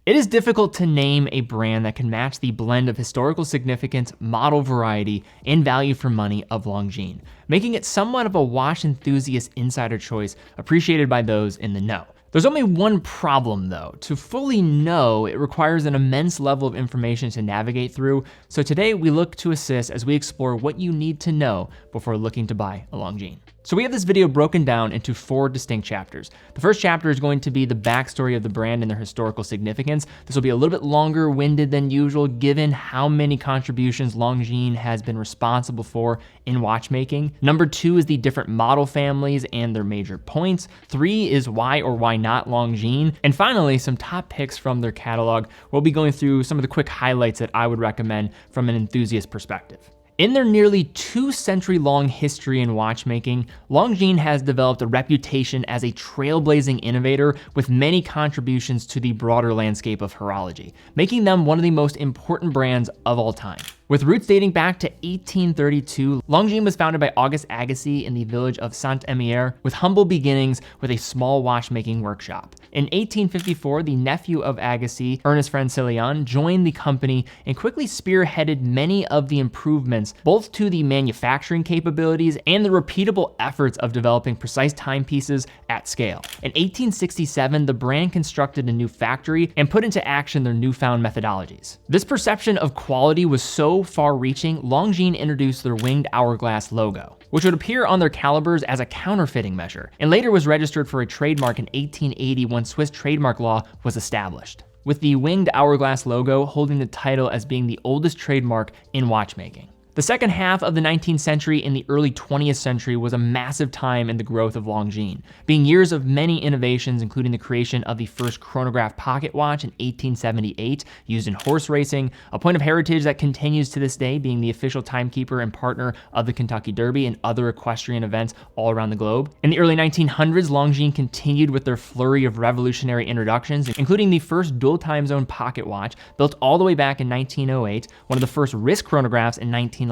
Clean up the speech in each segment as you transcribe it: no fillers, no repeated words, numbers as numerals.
It is difficult to name a brand that can match the blend of historical significance, model variety, and value for money of Longines, making it somewhat of a watch enthusiast insider choice appreciated by those in the know. There's only one problem though. To fully know, it requires an immense level of information to navigate through, so today we look to assist as we explore what you need to know before looking to buy a Longines. So we have this video broken down into 4 distinct chapters. The first chapter is going to be the backstory of the brand and their historical significance. This will be a little bit longer winded than usual given how many contributions Longines has been responsible for in watchmaking. Number 2 is the different model families and their major points. 3 is why or why not Longines. And finally, some top picks from their catalog. We'll be going through some of the quick highlights that I would recommend from an enthusiast perspective. In their nearly 2-century-long history in watchmaking, Longines has developed a reputation as a trailblazing innovator with many contributions to the broader landscape of horology, making them one of the most important brands of all time. With roots dating back to 1832, Longines was founded by Auguste Agassiz in the village of Saint-Émilion with humble beginnings with a small watchmaking workshop. In 1854, the nephew of Agassiz, Ernest Francillon, joined the company and quickly spearheaded many of the improvements both to the manufacturing capabilities and the repeatable efforts of developing precise timepieces at scale. In 1867, the brand constructed a new factory and put into action their newfound methodologies. This perception of quality was so far-reaching, Longines introduced their winged hourglass logo, which would appear on their calibers as a counterfeiting measure, and later was registered for a trademark in 1880 when Swiss trademark law was established, with the winged hourglass logo holding the title as being the oldest trademark in watchmaking. The second half of the 19th century and the early 20th century was a massive time in the growth of Longines, being years of many innovations, including the creation of the first chronograph pocket watch in 1878, used in horse racing, a point of heritage that continues to this day, being the official timekeeper and partner of the Kentucky Derby and other equestrian events all around the globe. In the early 1900s, Longines continued with their flurry of revolutionary introductions, including the first dual time zone pocket watch, built all the way back in 1908, one of the first wrist chronographs in 1911,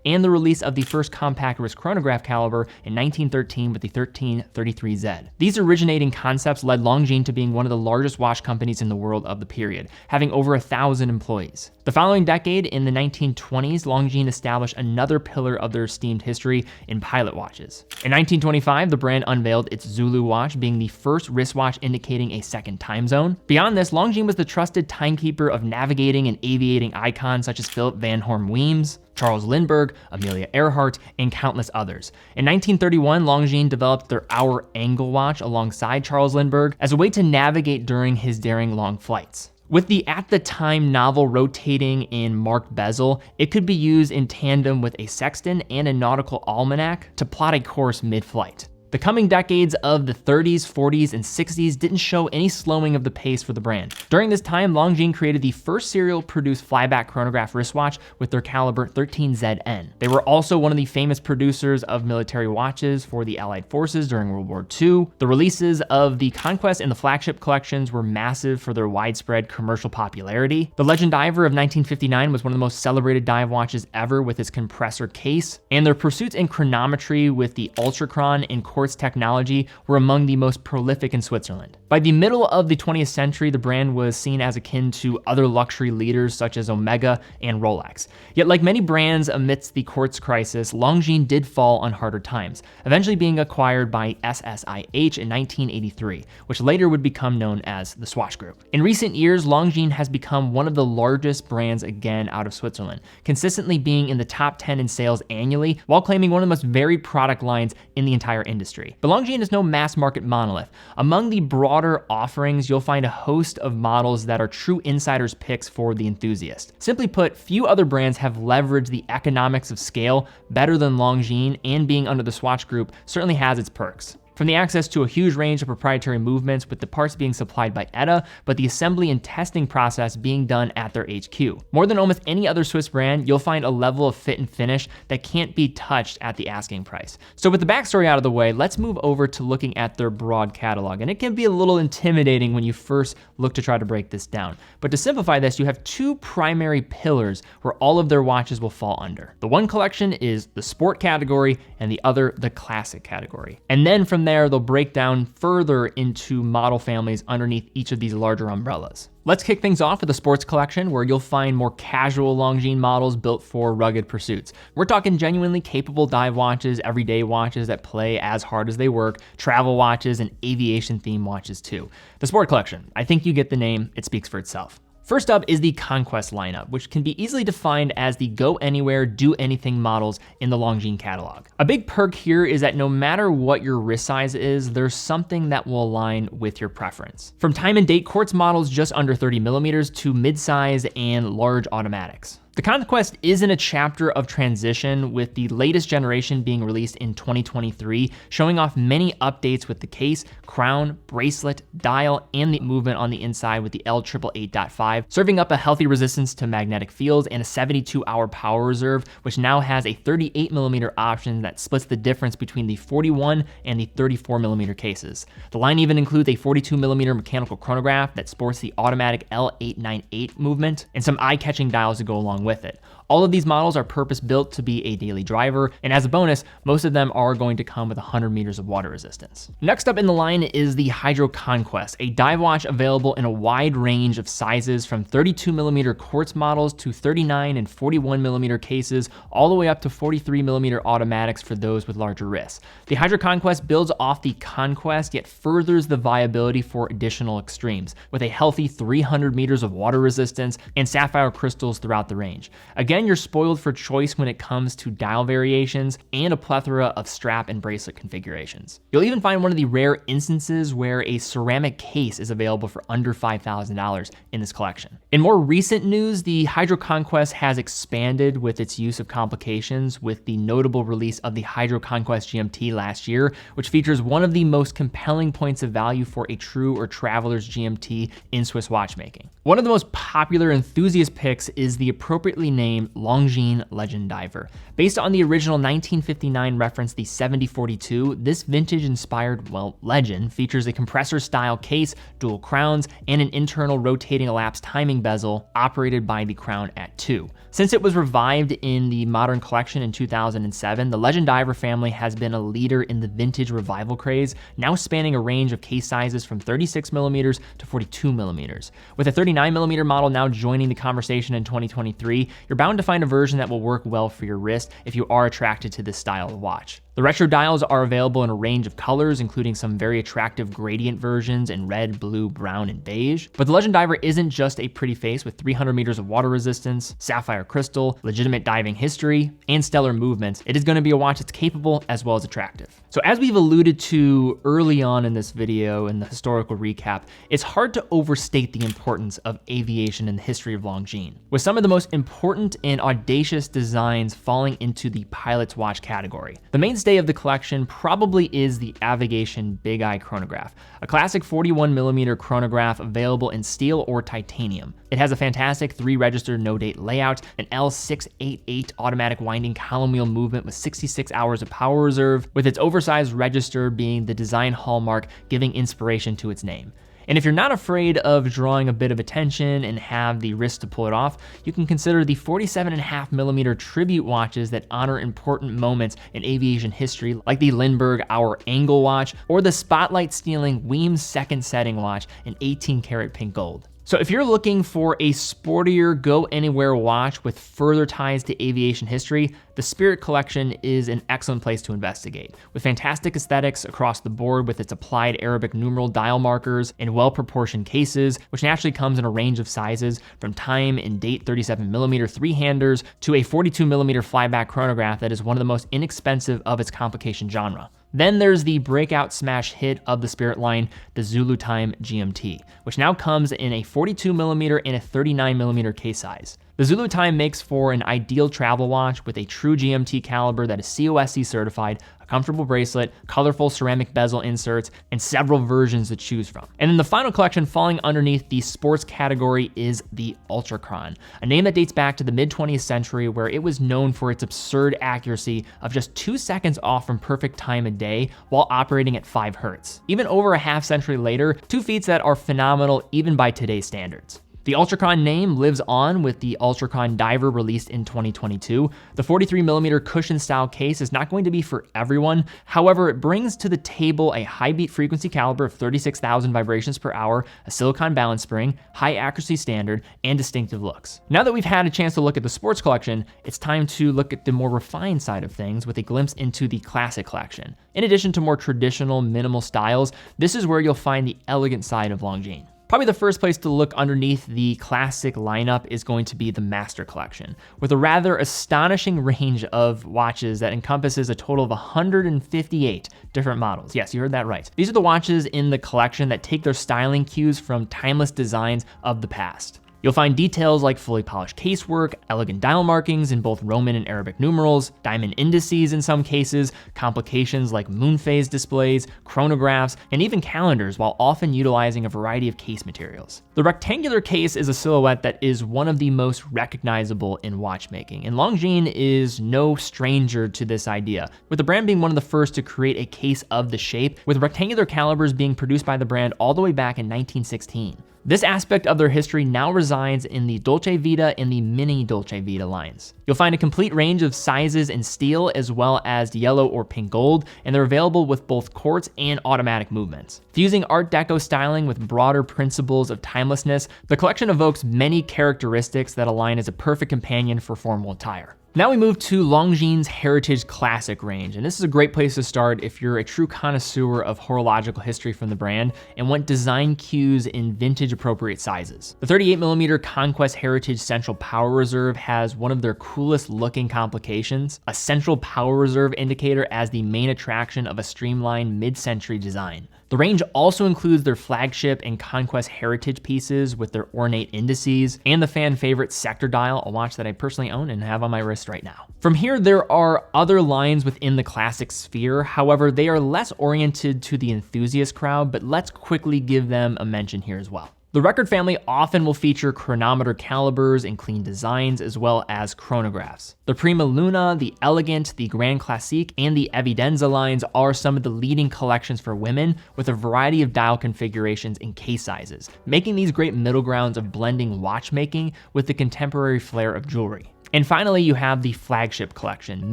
and the release of the first compact wrist chronograph caliber in 1913 with the 1333Z. These originating concepts led Longines to being one of the largest watch companies in the world of the period, having over 1,000 employees. The following decade, in the 1920s, Longines established another pillar of their esteemed history in pilot watches. In 1925, the brand unveiled its Zulu watch, being the first wristwatch indicating a second time zone. Beyond this, Longines was the trusted timekeeper of navigating and aviating icons such as Philip van Horn Weems, Charles Lindbergh, Amelia Earhart, and countless others. In 1931, Longines developed their hour angle watch alongside Charles Lindbergh as a way to navigate during his daring long flights. With the at the time novel rotating and marked bezel, it could be used in tandem with a sextant and a nautical almanac to plot a course mid-flight. The coming decades of the 30s, 40s, and 60s didn't show any slowing of the pace for the brand. During this time, Longines created the first serial-produced flyback chronograph wristwatch with their caliber 13ZN. They were also one of the famous producers of military watches for the Allied forces during World War II. The releases of the Conquest and the Flagship collections were massive for their widespread commercial popularity. The Legend Diver of 1959 was one of the most celebrated dive watches ever with its compressor case, and their pursuits in chronometry with the Ultrachron and quartz technology were among the most prolific in Switzerland. By the middle of the 20th century, the brand was seen as akin to other luxury leaders such as Omega and Rolex. Yet like many brands amidst the quartz crisis, Longines did fall on harder times, eventually being acquired by SSIH in 1983, which later would become known as the Swatch Group. In recent years, Longines has become one of the largest brands again out of Switzerland, consistently being in the top 10 in sales annually, while claiming one of the most varied product lines in the entire industry. But Longines is no mass market monolith. Among the broader offerings, you'll find a host of models that are true insider's picks for the enthusiast. Simply put, few other brands have leveraged the economics of scale better than Longines, and being under the Swatch Group certainly has its perks. From the access to a huge range of proprietary movements with the parts being supplied by ETA, but the assembly and testing process being done at their HQ. More than almost any other Swiss brand, you'll find a level of fit and finish that can't be touched at the asking price. So with the backstory out of the way, let's move over to looking at their broad catalog. And it can be a little intimidating when you first look to try to break this down. But to simplify this, you have two primary pillars where all of their watches will fall under. The one collection is the sport category and the other the classic category. And then from there, they'll break down further into model families underneath each of these larger umbrellas. Let's kick things off with the sports collection, where you'll find more casual Longines models built for rugged pursuits. We're talking genuinely capable dive watches, everyday watches that play as hard as they work, travel watches, and aviation theme watches too. The sport collection, I think you get the name, it speaks for itself. First up is the Conquest lineup, which can be easily defined as the go anywhere, do anything models in the Longines catalog. A big perk here is that no matter what your wrist size is, there's something that will align with your preference. From time and date quartz models just under 30 millimeters to mid-size and large automatics. The Conquest is in a chapter of transition, with the latest generation being released in 2023, showing off many updates with the case, crown, bracelet, dial, and the movement on the inside with the L888.5, serving up a healthy resistance to magnetic fields and a 72-hour power reserve, which now has a 38mm option that splits the difference between the 41 and the 34mm cases. The line even includes a 42mm mechanical chronograph that sports the automatic L898 movement and some eye-catching dials to go along with it. All of these models are purpose-built to be a daily driver, and as a bonus, most of them are going to come with 100 meters of water resistance. Next up in the line is the Hydro Conquest, a dive watch available in a wide range of sizes from 32mm quartz models to 39 and 41mm cases, all the way up to 43mm automatics for those with larger wrists. The Hydro Conquest builds off the Conquest, yet furthers the viability for additional extremes, with a healthy 300 meters of water resistance and sapphire crystals throughout the range. Again, you're spoiled for choice when it comes to dial variations and a plethora of strap and bracelet configurations. You'll even find one of the rare instances where a ceramic case is available for under $5,000 in this collection. In more recent news, the Hydro Conquest has expanded with its use of complications with the notable release of the Hydro Conquest GMT last year, which features one of the most compelling points of value for a true or traveler's GMT in Swiss watchmaking. One of the most popular enthusiast picks is the appropriately named Longines Legend Diver. Based on the original 1959 reference, the 7042, this vintage-inspired, legend features a compressor-style case, dual crowns, and an internal rotating elapsed timing bezel operated by the crown at 2. Since it was revived in the modern collection in 2007, the Legend Diver family has been a leader in the vintage revival craze, now spanning a range of case sizes from 36mm to 42mm. With a 39mm model now joining the conversation in 2023, you're bound to find a version that will work well for your wrist if you are attracted to this style of watch. The retro dials are available in a range of colors, including some very attractive gradient versions in red, blue, brown, and beige. But the Legend Diver isn't just a pretty face with 300 meters of water resistance, sapphire crystal, legitimate diving history, and stellar movements. It is going to be a watch that's capable as well as attractive. So as we've alluded to early on in this video in the historical recap, it's hard to overstate the importance of aviation in the history of Longines, with some of the most important and audacious designs falling into the pilot's watch category. The mainstay of the collection probably is the Avigation Big Eye chronograph, a classic 41mm chronograph available in steel or titanium. It has a fantastic 3-register no-date layout, an L688 automatic winding column wheel movement with 66 hours of power reserve, with its oversized register being the design hallmark, giving inspiration to its name. And if you're not afraid of drawing a bit of attention and have the wrist to pull it off, you can consider the 47.5mm tribute watches that honor important moments in aviation history, like the Lindbergh Hour Angle watch or the spotlight-stealing Weems second setting watch in 18-karat pink gold. So if you're looking for a sportier, go-anywhere watch with further ties to aviation history, the Spirit Collection is an excellent place to investigate. With fantastic aesthetics across the board with its applied Arabic numeral dial markers and well-proportioned cases, which naturally comes in a range of sizes from time and date 37mm three-handers to a 42mm flyback chronograph that is one of the most inexpensive of its complication genre. Then there's the breakout smash hit of the Spirit line, the Zulu Time GMT, which now comes in a 42mm and a 39mm case size. The Zulu Time makes for an ideal travel watch with a true GMT caliber that is COSC certified, a comfortable bracelet, colorful ceramic bezel inserts, and several versions to choose from. And then the final collection falling underneath the sports category is the Ultrachron, a name that dates back to the mid-20th century where it was known for its absurd accuracy of just 2 seconds off from perfect time of day while operating at 5 Hz. Even over a half century later, 2 feats that are phenomenal even by today's standards. The Ultracon name lives on with the Ultracon Diver released in 2022. The 43mm cushion style case is not going to be for everyone. However, it brings to the table a high beat frequency caliber of 36,000 vibrations per hour, a silicon balance spring, high accuracy standard, and distinctive looks. Now that we've had a chance to look at the sports collection, it's time to look at the more refined side of things with a glimpse into the classic collection. In addition to more traditional minimal styles, this is where you'll find the elegant side of Longines. Probably the first place to look underneath the classic lineup is going to be the Master Collection, with a rather astonishing range of watches that encompasses a total of 158 different models. Yes, you heard that right. These are the watches in the collection that take their styling cues from timeless designs of the past. You'll find details like fully polished casework, elegant dial markings in both Roman and Arabic numerals, diamond indices in some cases, complications like moon phase displays, chronographs, and even calendars, while often utilizing a variety of case materials. The rectangular case is a silhouette that is one of the most recognizable in watchmaking, and Longines is no stranger to this idea, with the brand being one of the first to create a case of the shape, with rectangular calibers being produced by the brand all the way back in 1916. This aspect of their history now resides in the Dolce Vita and the Mini Dolce Vita lines. You'll find a complete range of sizes in steel as well as yellow or pink gold, and they're available with both quartz and automatic movements. Fusing Art Deco styling with broader principles of timelessness, the collection evokes many characteristics that align as a perfect companion for formal attire. Now we move to Longines' Heritage Classic range, and this is a great place to start if you're a true connoisseur of horological history from the brand and want design cues in vintage appropriate sizes. The 38mm Conquest Heritage Central Power Reserve has one of their coolest looking complications, a central power reserve indicator as the main attraction of a streamlined mid-century design. The range also includes their flagship and Conquest Heritage pieces with their ornate indices and the fan favorite Sector Dial, a watch that I personally own and have on my wrist right now. From here, there are other lines within the classic sphere. However, they are less oriented to the enthusiast crowd, but let's quickly give them a mention here as well. The Record family often will feature chronometer calibers and clean designs, as well as chronographs. The Prima Luna, the Elegant, the Grand Classique, and the Evidenza lines are some of the leading collections for women, with a variety of dial configurations and case sizes, making these great middle grounds of blending watchmaking with the contemporary flair of jewelry. And finally, you have the Flagship collection,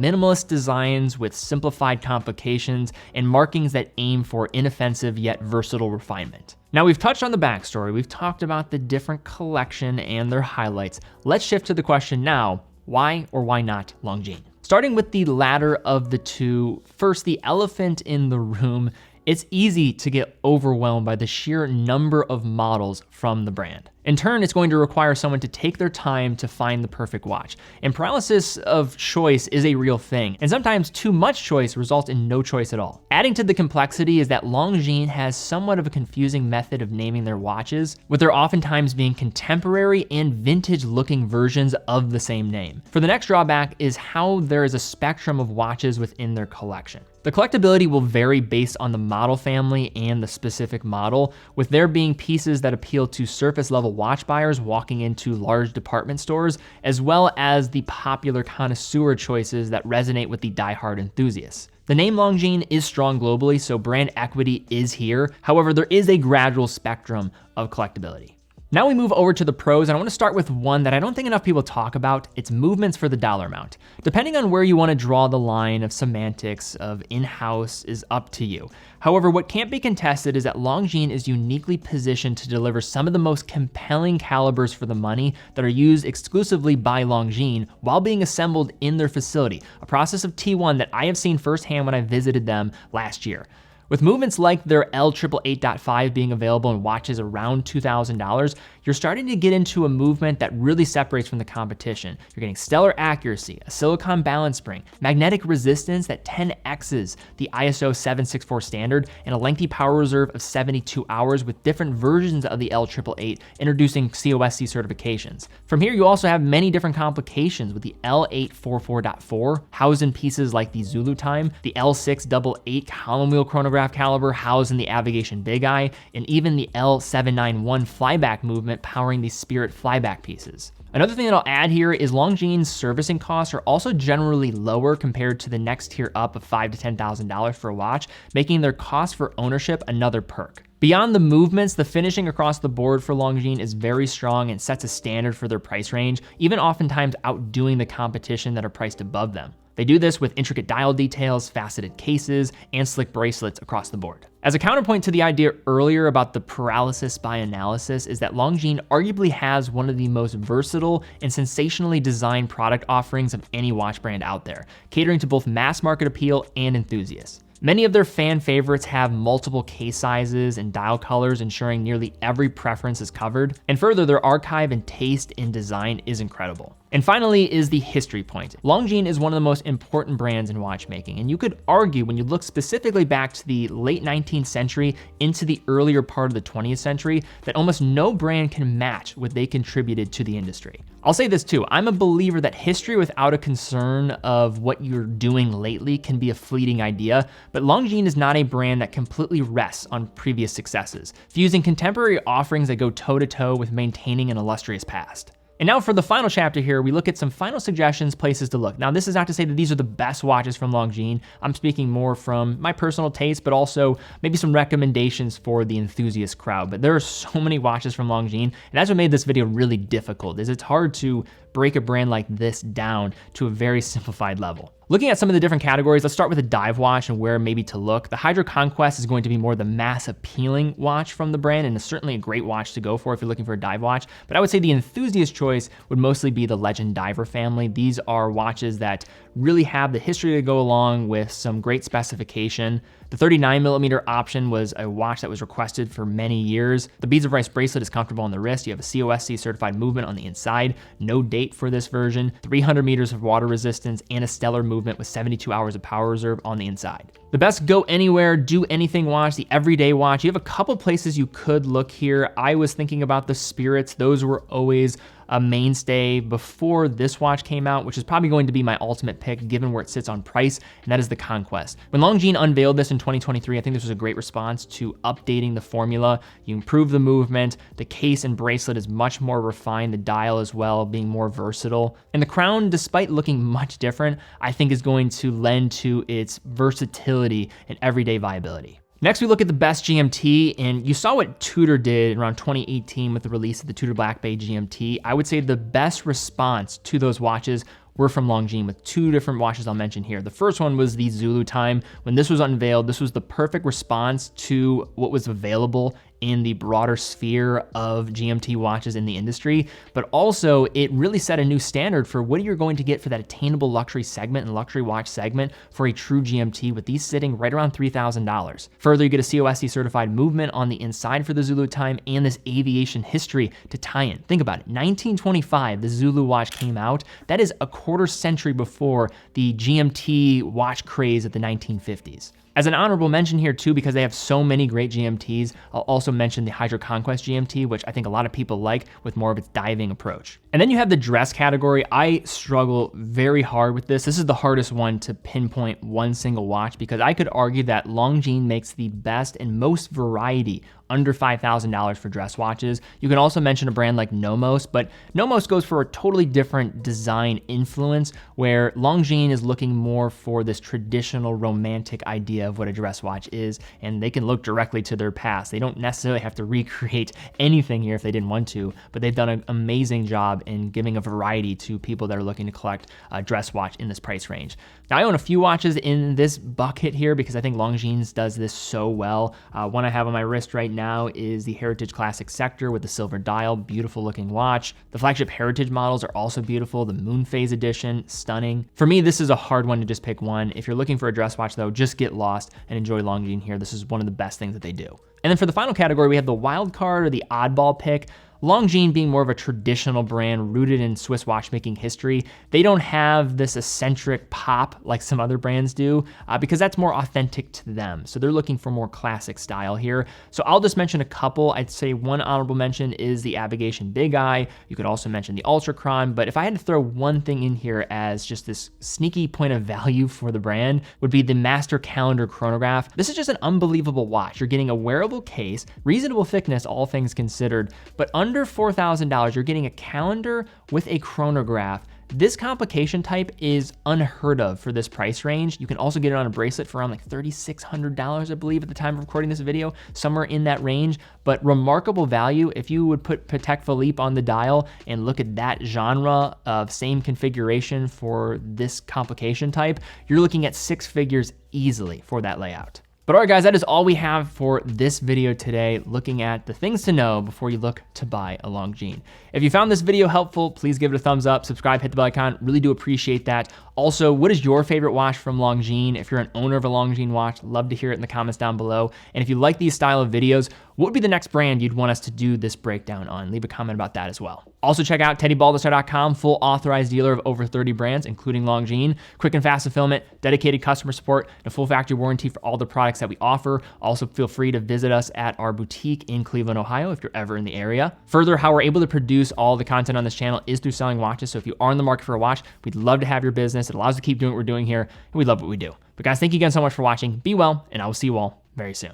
minimalist designs with simplified complications and markings that aim for inoffensive yet versatile refinement. Now we've touched on the backstory, we've talked about the different collection and their highlights. Let's shift to the question now, why or why not Longines? Starting with the latter of the two, first, the elephant in the room. It's easy to get overwhelmed by the sheer number of models from the brand. In turn, it's going to require someone to take their time to find the perfect watch. And paralysis of choice is a real thing, and sometimes too much choice results in no choice at all. Adding to the complexity is that Longines has somewhat of a confusing method of naming their watches, with there oftentimes being contemporary and vintage-looking versions of the same name. For the next drawback is how there is a spectrum of watches within their collection. The collectability will vary based on the model family and the specific model, with there being pieces that appeal to surface-level watch buyers walking into large department stores, as well as the popular connoisseur choices that resonate with the die-hard enthusiasts. The name Longines is strong globally, so brand equity is here. However, there is a gradual spectrum of collectability. Now we move over to the pros, and I want to start with one that I don't think enough people talk about. It's movements for the dollar amount. Depending on where you want to draw the line of semantics of in-house is up to you. However, what can't be contested is that Longines is uniquely positioned to deliver some of the most compelling calibers for the money that are used exclusively by Longines while being assembled in their facility, a process of T1 that I have seen firsthand when I visited them last year. With movements like their L888.5 being available in watches around $2,000, you're starting to get into a movement that really separates from the competition. You're getting stellar accuracy, a silicon balance spring, magnetic resistance that 10x's the ISO 764 standard, and a lengthy power reserve of 72 hours with different versions of the L888 introducing COSC certifications. From here, you also have many different complications with the L844.4 housed in pieces like the Zulu Time, the L688 column wheel chronograph caliber housed in the Avigation Big Eye, and even the L791 flyback movement powering the Spirit flyback pieces. Another thing that I'll add here is Longines' servicing costs are also generally lower compared to the next tier up of $5,000 to $10,000 for a watch, making their cost for ownership another perk. Beyond the movements, the finishing across the board for Longines is very strong and sets a standard for their price range, even oftentimes outdoing the competition that are priced above them. They do this with intricate dial details, faceted cases, and slick bracelets across the board. As a counterpoint to the idea earlier about the paralysis by analysis is that Longines arguably has one of the most versatile and sensationally designed product offerings of any watch brand out there, catering to both mass market appeal and enthusiasts. Many of their fan favorites have multiple case sizes and dial colors, ensuring nearly every preference is covered. And further, their archive and taste in design is incredible. And finally is the history point. Longines is one of the most important brands in watchmaking, and you could argue when you look specifically back to the late 19th century into the earlier part of the 20th century that almost no brand can match what they contributed to the industry. I'll say this too, I'm a believer that history without a concern of what you're doing lately can be a fleeting idea, but Longines is not a brand that completely rests on previous successes, fusing contemporary offerings that go toe-to-toe with maintaining an illustrious past. And now for the final chapter here, we look at some final suggestions, places to look. Now, this is not to say that these are the best watches from Longines. I'm speaking more from my personal taste, but also maybe some recommendations for the enthusiast crowd. But there are so many watches from Longines, and that's what made this video really difficult, is it's hard to break a brand like this down to a very simplified level. Looking at some of the different categories, let's start with a dive watch and where maybe to look. The Hydro Conquest is going to be more the mass appealing watch from the brand, and it's certainly a great watch to go for if you're looking for a dive watch. But I would say the enthusiast choice would mostly be the Legend Diver family. These are watches that really have the history to go along with some great specification. The 39mm option was a watch that was requested for many years. The Beads of Rice bracelet is comfortable on the wrist. You have a COSC certified movement on the inside. No date for this version. 300 meters of water resistance and a stellar movement with 72 hours of power reserve on the inside. The best go anywhere, do anything watch, the everyday watch. You have a couple places you could look here. I was thinking about the Spirits. Those were always a mainstay before this watch came out, which is probably going to be my ultimate pick given where it sits on price, and that is the Conquest. When Longines unveiled this in 2023, I think this was a great response to updating the formula. You improve the movement, the case and bracelet is much more refined, the dial as well being more versatile. And the crown, despite looking much different, I think is going to lend to its versatility and everyday viability. Next, we look at the best GMT, and you saw what Tudor did around 2018 with the release of the Tudor Black Bay GMT. I would say the best response to those watches were from Longines, with two different watches I'll mention here. The first one was the Zulu Time. When this was unveiled, this was the perfect response to what was available in the broader sphere of GMT watches in the industry, but also it really set a new standard for what you're going to get for that attainable luxury segment and luxury watch segment for a true GMT, with these sitting right around $3,000. Further, you get a COSC certified movement on the inside for the Zulu Time and this aviation history to tie in. Think about it, 1925, the Zulu watch came out. That is a quarter century before the GMT watch craze of the 1950s. As an honorable mention here too, because they have so many great GMTs, I'll also mention the Hydro Conquest GMT, which I think a lot of people like with more of its diving approach. And then you have the dress category. I struggle very hard with this. This is the hardest one to pinpoint one single watch, because I could argue that Longines makes the best and most variety under $5,000 for dress watches. You can also mention a brand like Nomos, but Nomos goes for a totally different design influence, where Longines is looking more for this traditional romantic idea of what a dress watch is, and they can look directly to their past. They don't necessarily have to recreate anything here if they didn't want to, but they've done an amazing job in giving a variety to people that are looking to collect a dress watch in this price range. Now, I own a few watches in this bucket here because I think Longines does this so well. One I have on my wrist right now is the Heritage Classic Sector with the silver dial, beautiful looking watch. The flagship Heritage models are also beautiful. The Moon Phase Edition, stunning. For me, this is a hard one to just pick one. If you're looking for a dress watch though, just get lost and enjoy Longines here. This is one of the best things that they do. And then for the final category, we have the wild card or the oddball pick. Longines being more of a traditional brand rooted in Swiss watchmaking history, they don't have this eccentric pop like some other brands do because that's more authentic to them. So they're looking for more classic style here. So I'll just mention a couple. I'd say one honorable mention is the Abnegation Big Eye. You could also mention the Ultra Chron, but if I had to throw one thing in here as just this sneaky point of value for the brand, would be the Master Calendar Chronograph. This is just an unbelievable watch. You're getting a wearable case, reasonable thickness, all things considered, but under $4,000, you're getting a calendar with a chronograph This complication type is unheard of for this price range. You can also get it on a bracelet for around like $3,600, I believe, at the time of recording this video, somewhere in that range. But remarkable value. If you would put Patek Philippe on the dial and look at that genre of same configuration for this complication type, you're looking at 6 figures easily for that layout. But all right, guys, that is all we have for this video today, looking at the things to know before you look to buy a Longines. If you found this video helpful, please give it a thumbs up, subscribe, hit the bell icon. Really do appreciate that. Also, what is your favorite watch from Longines? If you're an owner of a Longines watch, love to hear it in the comments down below. And if you like these style of videos, what would be the next brand you'd want us to do this breakdown on? Leave a comment about that as well. Also check out TeddyBaldestar.com, full authorized dealer of over 30 brands, including Longines, quick and fast fulfillment, dedicated customer support, and a full factory warranty for all the products that we offer. Also feel free to visit us at our boutique in Cleveland, Ohio, if you're ever in the area. Further, how we're able to produce all the content on this channel is through selling watches. So if you are in the market for a watch, we'd love to have your business. It allows us to keep doing what we're doing here, and we love what we do. But guys, thank you again so much for watching. Be well, and I will see you all very soon.